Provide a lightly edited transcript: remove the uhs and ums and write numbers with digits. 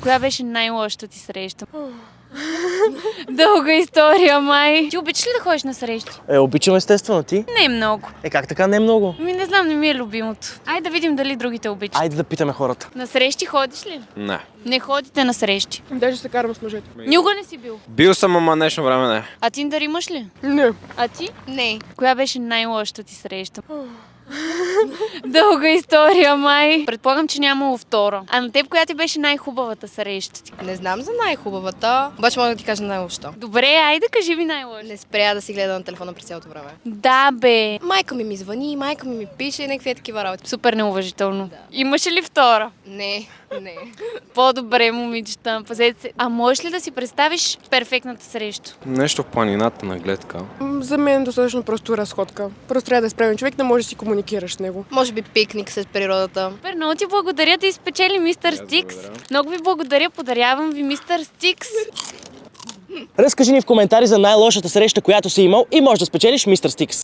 Коя беше най-лошата ти среща? Дълга история, май. Ти обичаш ли да ходиш на срещи? Обичам естествено, ти? Не много. Как така не много? Не знам, не ми е любимото. Айде да видим дали другите обичат. Айде да питаме хората. На срещи ходиш ли? Не. Не ходите на срещи. Даже се карам с мъжете. Никога не си бил. Бил съм, ама днешно време не. А Тиндър имаш ли? Не. А ти? Не. Коя беше най-лошата ти среща? Дълга история, май. Предполагам, че нямало втора. А на теб коя ти беше най-хубавата среща ти? Не знам за най-хубавата, обаче мога да ти кажа най-лошото. Добре, айде кажи ми най-лошо. Не спря да си гледа на телефона през цялото време. Да, бе. Майка ми звъни, майка ми пише и някакви такива работи. Супер неуважително. Имаше ли втора? Не. По-добре, момичета. Пазете се. А можеш ли да си представиш перфектната среща? Нещо в планината на гледка. За мен е достатъчно просто разходка. Просто трябва да е справен човек, да може да си комуникираш с него. Може би пикник след природата. Супер, много ти благодаря да изпечели мистер Стикс. Много ви благодаря, подарявам ви мистер Стикс. Разкажи ни в коментари за най-лошата среща, която си имал и може да спечелиш мистер Стикс.